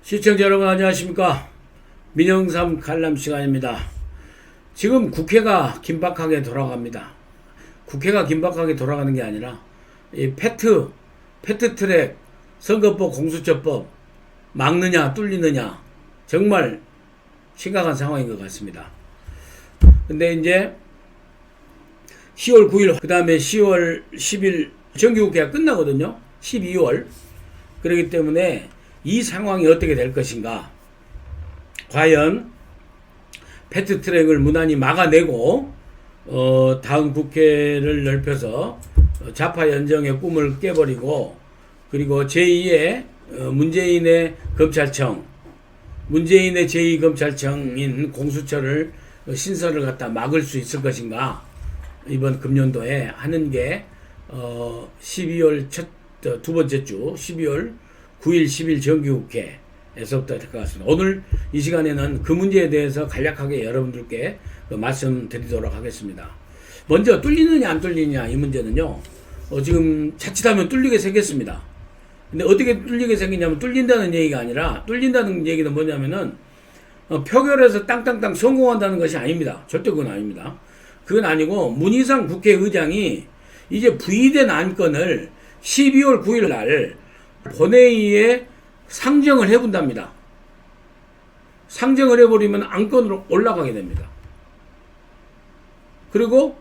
시청자 여러분 안녕하십니까. 민영삼 칼럼 시간입니다. 지금 국회가 긴박하게 돌아갑니다. 국회가 긴박하게 돌아가는 게 아니라 이 패트트랙 선거법 공수처법 막느냐 뚫리느냐 정말 심각한 상황인 것 같습니다. 근데 이제 10월 9일 그 다음에 10월 10일 정기국회가 끝나거든요. 12월. 그렇기 때문에 이 상황이 어떻게 될 것인가, 과연 패트트랙을 무난히 막아내고 다음 국회를 넓혀서 좌파 연정의 꿈을 깨버리고, 그리고 제2의 문재인의 검찰청, 문재인의 제2검찰청인 공수처를 신설을 갖다 막을 수 있을 것인가, 이번 금년도에 하는 게 12월 두 번째 주 12월 9일 10일 정기국회에서부터 될 것 같습니다. 오늘 이 시간에는 그 문제에 대해서 간략하게 여러분들께 말씀드리도록 하겠습니다. 먼저 뚫리느냐 안 뚫리느냐 이 문제는요, 지금 자칫하면 뚫리게 생겼습니다. 근데 어떻게 뚫리게 생기냐면, 뚫린다는 얘기가 아니라, 뚫린다는 얘기는 뭐냐면은 표결에서 땅땅땅 성공한다는 것이 아닙니다. 절대 그건 아닙니다. 그건 아니고, 문희상 국회의장이 이제 부의된 안건을 12월 9일 날 본회의에 상정을 해본답니다. 상정을 해버리면 안건으로 올라가게 됩니다. 그리고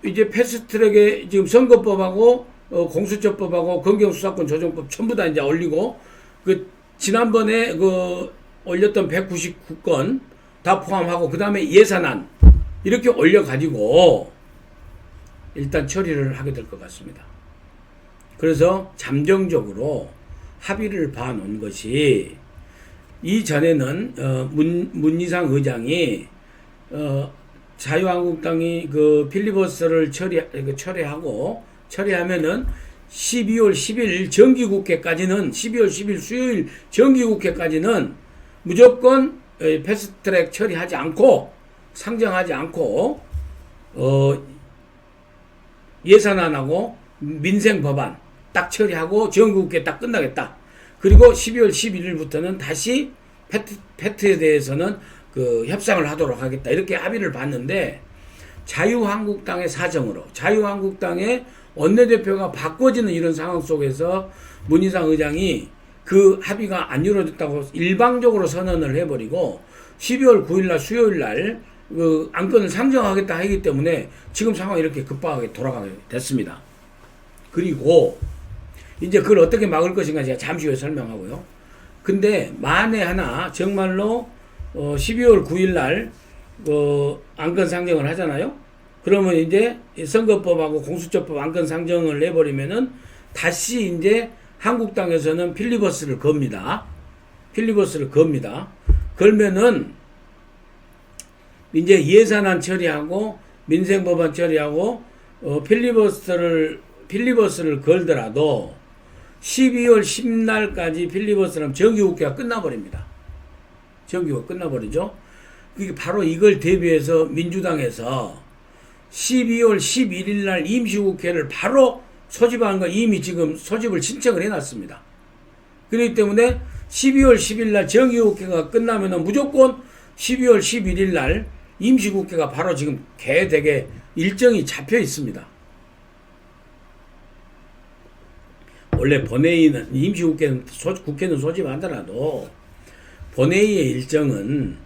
이제 패스트트랙에 지금 선거법하고 공수처법하고 검경수사권 조정법 전부 다 이제 올리고, 그 지난번에 그 올렸던 199건 다 포함하고 그 다음에 예산안 이렇게 올려가지고 일단 처리를 하게 될 것 같습니다. 그래서 잠정적으로 합의를 봐놓은 것이, 이전에는 문희상 의장이 자유한국당이 그 필리버스터를 처리하면은 12월 10일 정기국회까지는, 12월 10일 수요일 정기국회까지는 무조건 패스트트랙 처리하지 않고, 상정하지 않고 예산안하고 민생법안 딱 처리하고 정기국회 딱 끝나겠다. 그리고 12월 11일부터는 다시 패트에 대해서는 그 협상을 하도록 하겠다. 이렇게 합의를 봤는데, 자유한국당의 사정으로, 자유한국당의 원내대표가 바꿔지는 이런 상황 속에서 문희상 의장이 그 합의가 안 이루어졌다고 일방적으로 선언을 해버리고 12월 9일날 수요일날 그 안건을 상정하겠다 하기 때문에 지금 상황이 이렇게 급박하게 돌아가게 됐습니다. 그리고 이제 그걸 어떻게 막을 것인가 제가 잠시 후에 설명하고요. 근데 만에 하나 정말로 12월 9일날 안건 상정을 하잖아요. 그러면 이제 선거법하고 공수처법 안건 상정을 해버리면은 다시 이제 한국당에서는 필리버스를 겁니다. 필리버스를 겁니다. 걸면은 이제 예산안 처리하고 민생법안 처리하고 필리버스를 걸더라도 12월 10날까지 필리버스는 정기국회가 끝나버립니다. 정기국회가 끝나버리죠. 그게 바로 이걸 대비해서 민주당에서 12월 11일날 임시국회를 바로 소집하는 거 이미 지금 소집을 신청을 해놨습니다. 그렇기 때문에 12월 10일날 정기국회가 끝나면은 무조건 12월 11일날 임시국회가 바로 지금 개되게 일정이 잡혀 있습니다. 원래 본회의는, 임시국회는 국회는 소집하더라도 본회의의 일정은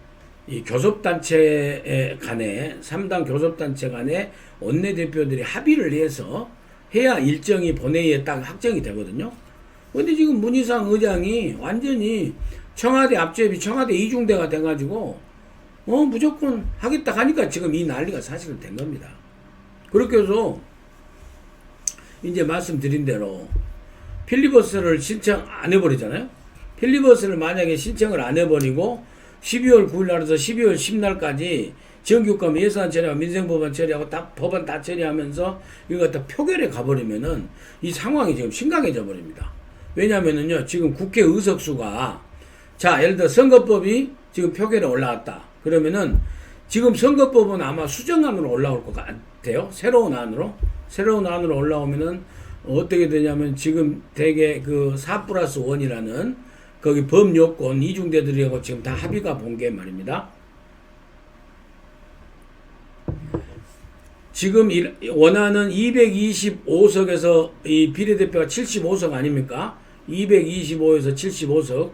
이 교섭단체 간에, 3당 교섭단체 간에 원내대표들이 합의를 해서 해야 일정이 본회의에 딱 확정이 되거든요. 근데 지금 문희상 의장이 완전히 청와대 앞제비, 청와대 이중대가 돼가지고 무조건 하겠다 하니까 지금 이 난리가 사실은 된 겁니다. 그렇게 해서 이제 말씀드린 대로 필리버스를 신청 안 해버리잖아요. 필리버스를 만약에 신청을 안 해버리고 12월 9일날에서 12월 10날까지 정기국감 예산 처리하고 민생법안 처리하고 다 법안 다 처리하면서 이거 갖다 표결에 가버리면은 이 상황이 지금 심각해져 버립니다. 왜냐면은요, 지금 국회 의석수가, 자, 예를 들어 선거법이 지금 표결에 올라왔다. 그러면은 지금 선거법은 아마 수정안으로 올라올 것 같아요. 새로운 안으로 올라오면은 어떻게 되냐면, 지금 대개 그 4+1이라는 거기 범여권 이중대들이하고 지금 다 합의가 본 게 말입니다. 지금 원하는 225석에서 이 비례대표가 75석 아닙니까? 225에서 75석.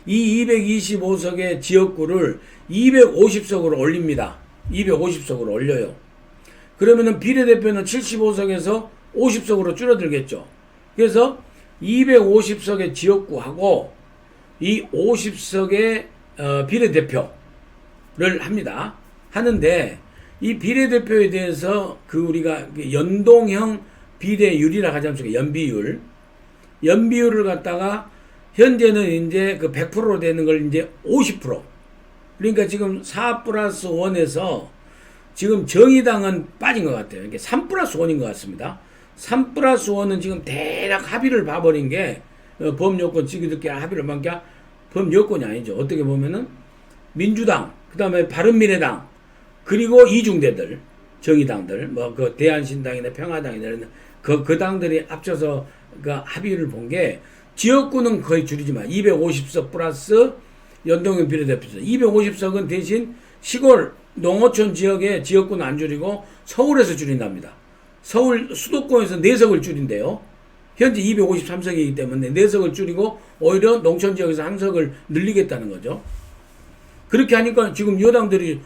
이 225석의 지역구를 250석으로 올립니다. 250석으로 올려요. 그러면은 비례대표는 75석에서 50석으로 줄어들겠죠. 그래서 250석의 지역구하고 이 50석의 비례대표를 합니다. 하는데 이 비례대표에 대해서 우리가 연동형 비례율이라 하지 않습니까? 연비율을 갖다가 현재는 이제 100%로 되는 걸 이제 50%. 그러니까 지금 4+1에서 지금 정의당은 빠진 것 같아요. 이게 3+1인 것 같습니다. 3+1은 지금 대략 합의를 봐버린 게 범여권 지기들끼리 합의를 본 게 범여권이 아니죠. 어떻게 보면은 민주당, 그 다음에 바른미래당, 그리고 이중대들, 정의당들, 대한신당이나 평화당이나 그 당들이 합쳐서 합의를 본 게 지역구는 거의 줄이지만 250석 플러스 연동형 비례대표석 250석은 대신 시골 농어촌 지역의 지역구는 안 줄이고 서울에서 줄인답니다. 서울 수도권에서 4석을 줄인대요. 현재 253석이기 때문에 4석을 줄이고 오히려 농촌 지역에서 1석을 늘리겠다는 거죠. 그렇게 하니까 지금 여당들이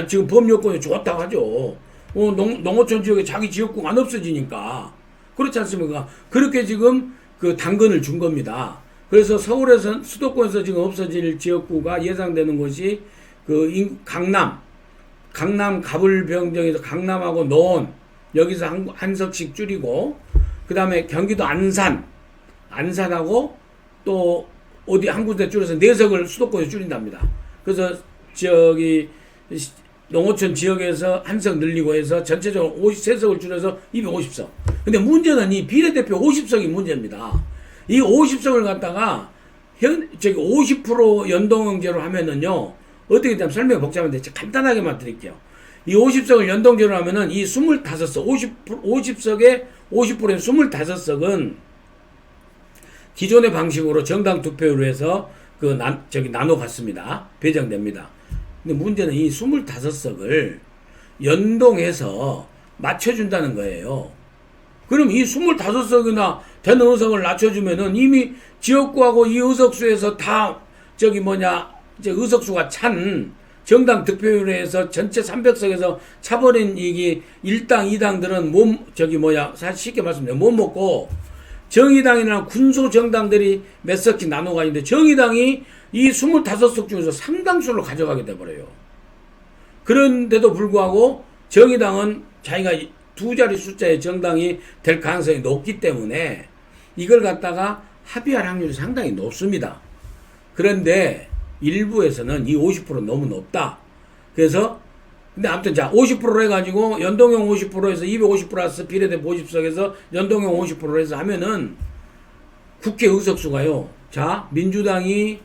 지금 범여권이 좋다고 하죠. 농어촌 지역에 자기 지역구가 안 없어지니까. 그렇지 않습니까? 그렇게 지금 당근을 준 겁니다. 그래서 서울에서, 수도권에서 지금 없어질 지역구가 예상되는 곳이 강남 가불병정에서 강남하고 노원, 여기서 한 석씩 줄이고, 그 다음에 경기도 안산하고 또 어디 한 군데 줄여서 4석을 수도권에 줄인답니다. 그래서 농어촌 지역에서 1석 늘리고 해서 전체적으로 53석을 줄여서 250석. 근데 문제는 이 비례대표 50석이 문제입니다. 이 50석을 갖다가 50% 연동제로 하면은요, 어떻게 되면 설명이 복잡한데 간단하게만 드릴게요. 이 50석을 연동제로 하면은 이 25석, 50석에 50%인 25석은 기존의 방식으로 정당 투표로 해서 나눠 갔습니다. 배정됩니다. 근데 문제는 이 25석을 연동해서 맞춰준다는 거예요. 그럼 이 25석이나 되는 의석을 낮춰주면은 이미 지역구하고 이 의석수에서 다 이제 의석수가 찬 정당 득표율에 해서 전체 300석에서 차버린 이게 1당, 2당들은 사실 쉽게 말씀드리면 못 먹고 정의당이나 군소 정당들이 몇 석씩 나눠가 있는데 정의당이 이 25석 중에서 상당수를 가져가게 돼버려요. 그런데도 불구하고 정의당은 자기가 2자리 숫자의 정당이 될 가능성이 높기 때문에 이걸 갖다가 합의할 확률이 상당히 높습니다. 그런데 일부에서는 이 50% 너무 높다. 그래서 근데 아무튼 50%로 해가지고 연동형 50%에서 250 플러스 비례대표 50석에서 연동형 50%로 해서 하면은 국회 의석수가요. 민주당이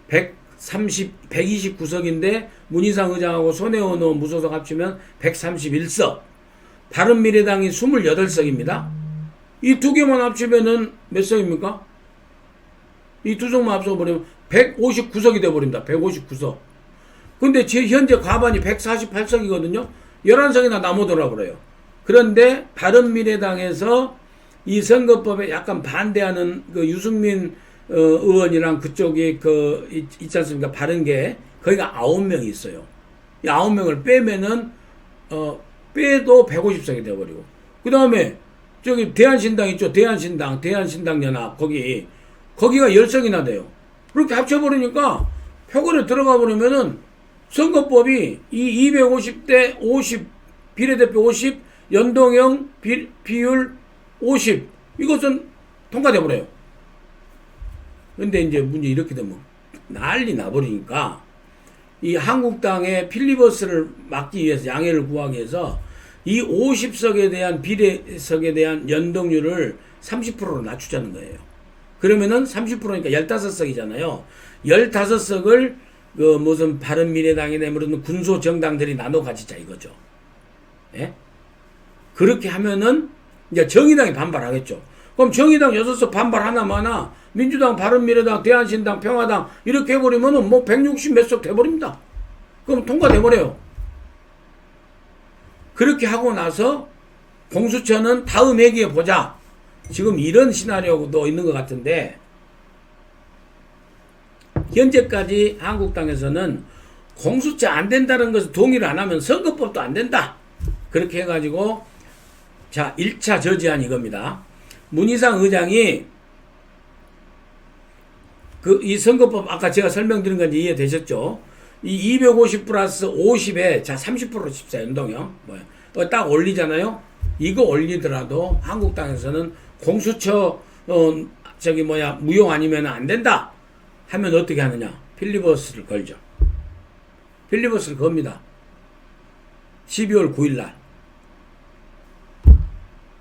129석인데 문희상 의장하고 손혜원 의원 무소속 합치면 131석. 바른미래당이 28석입니다. 이 두 개만 합치면은 몇 석입니까? 이 두 석만 합쳐버리면 159석이 돼버립니다. 159석. 근데 현재 과반이 148석이거든요. 11석이나 남아돌아버려요. 그런데 바른미래당에서 이 선거법에 약간 반대하는 유승민 의원이랑 그쪽이 있지 않습니까? 바른게 거기가 9명이 있어요. 이 9명을 빼면은 빼도 150석이 돼버리고, 그 다음에 대한신당 있죠. 대한신당연합 거기가 10석이나 돼요. 그렇게 합쳐버리니까 표결에 들어가 버리면은 선거법이 이 250대 50 비례대표 50 연동형 비율 50 이것은 통과돼 버려요. 근데 이제 문제 이렇게 되면 난리 나버리니까 이 한국당의 필리버스를 막기 위해서 양해를 구하기 위해서 이 50석에 대한 비례석에 대한 연동률을 30%로 낮추자는 거예요. 그러면은 30%니까 15석이잖아요. 15석을 무슨 바른미래당이나 무슨 군소 정당들이 나눠 가지자 이거죠. 예? 그렇게 하면은 이제 정의당이 반발하겠죠. 그럼 정의당 6석 반발하나 마나 민주당, 바른미래당, 대한신당, 평화당 이렇게 해버리면은 뭐 160 몇 석 돼버립니다. 그럼 통과돼버려요. 그렇게 하고 나서 공수처는 다음 회기에 보자. 지금 이런 시나리오도 있는 것 같은데, 현재까지 한국당에서는 공수처 안 된다는 것을 동의를 안 하면 선거법도 안 된다. 그렇게 해가지고, 자, 1차 저지안 이겁니다. 문희상 의장이 이 선거법 아까 제가 설명드린 건지 이해되셨죠? 이 250 플러스 50에 자 30%로 칩사 연동형 딱 올리잖아요. 이거 올리더라도 한국당에서는 공수처 무용 아니면 안 된다 하면 어떻게 하느냐? 필리버스를 걸죠. 필리버스를 겁니다. 12월 9일 날.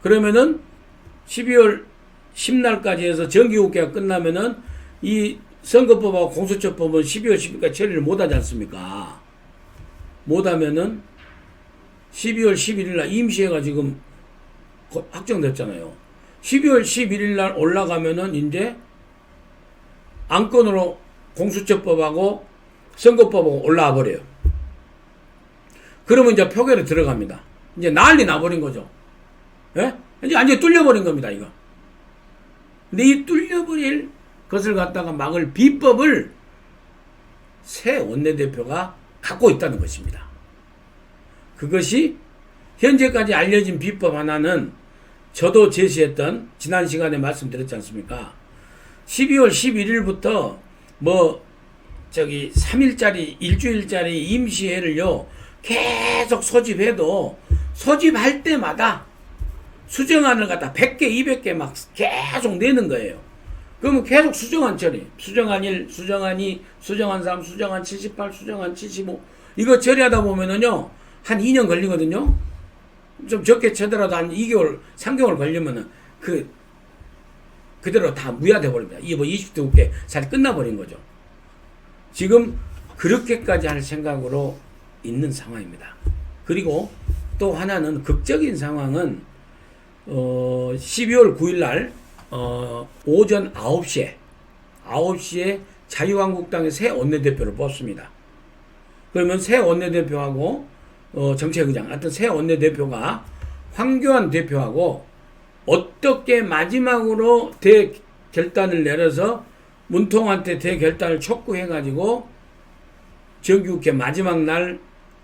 그러면은 12월 10날까지 해서 정기국회가 끝나면은 이 선거법하고 공수처법은 12월 10일까지 처리를 못하지 않습니까? 못하면은 12월 11일날 임시회가 지금 확정됐잖아요. 12월 11일날 올라가면은 이제 안건으로 공수처법하고 선거법하고 올라와 버려요. 그러면 이제 표결에 들어갑니다. 이제 난리 나버린 거죠. 예? 이제 완전히 뚫려버린 겁니다, 이거. 근데 이 뚫려버릴 것을 갖다가 막을 비법을 새 원내대표가 갖고 있다는 것입니다. 그것이 현재까지 알려진 비법 하나는 저도 제시했던 지난 시간에 말씀드렸지 않습니까? 12월 11일부터 3일짜리 일주일짜리 임시회를요 계속 소집해도 소집할 때마다 수정안을 갖다 100개 200개 막 계속 내는 거예요. 그러면 계속 수정안 처리, 수정안 1, 수정안 2, 수정안 3, 수정안 78, 수정안 75 이거 처리하다 보면은요 한 2년 걸리거든요. 좀 적게 쳐더라도 한 2개월 3개월 걸리면은 그대로 다 무효돼 버립니다. 이게 20대 국회 잘 끝나버린 거죠. 지금 그렇게까지 할 생각으로 있는 상황입니다. 그리고 또 하나는 극적인 상황은 12월 9일 날 오전 9시에 자유한국당의 새 원내대표를 뽑습니다. 그러면 새 원내대표하고 정책의장, 하여튼 새 원내대표가 황교안 대표하고 어떻게 마지막으로 대결단을 내려서 문통한테 대결단을 촉구해가지고 정기국회 마지막 날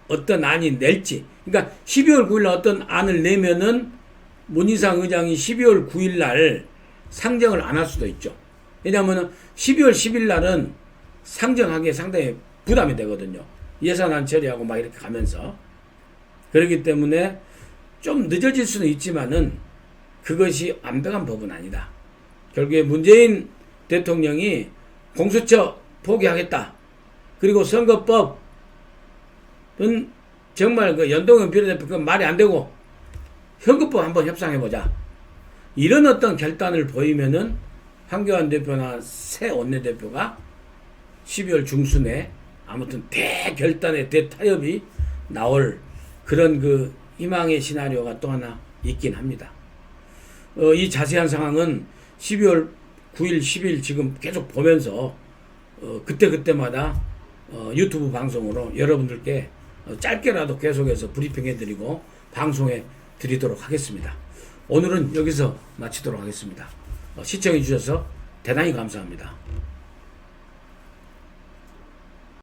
어떤 안이 낼지. 그러니까 12월 9일 날 어떤 안을 내면은 문희상 의장이 12월 9일 날 상정을 안 할 수도 있죠. 왜냐하면 12월 10일 날은 상정하기에 상당히 부담이 되거든요. 예산안 처리하고 막 이렇게 가면서. 그렇기 때문에 좀 늦어질 수는 있지만은 그것이 완벽한 법은 아니다. 결국에 문재인 대통령이 공수처 포기하겠다. 그리고 선거법은 정말 연동형 비례대표 그 말이 안 되고 현금법 한번 협상해보자. 이런 어떤 결단을 보이면은 황교안 대표나 새 원내대표가 12월 중순에 아무튼 대결단의 대타협이 나올 그런 희망의 시나리오가 또 하나 있긴 합니다. 이 자세한 상황은 12월 9일, 10일 지금 계속 보면서 그때마다 유튜브 방송으로 여러분들께 짧게라도 계속해서 브리핑해드리고 방송해 드리도록 하겠습니다. 오늘은 여기서 마치도록 하겠습니다. 시청해 주셔서 대단히 감사합니다.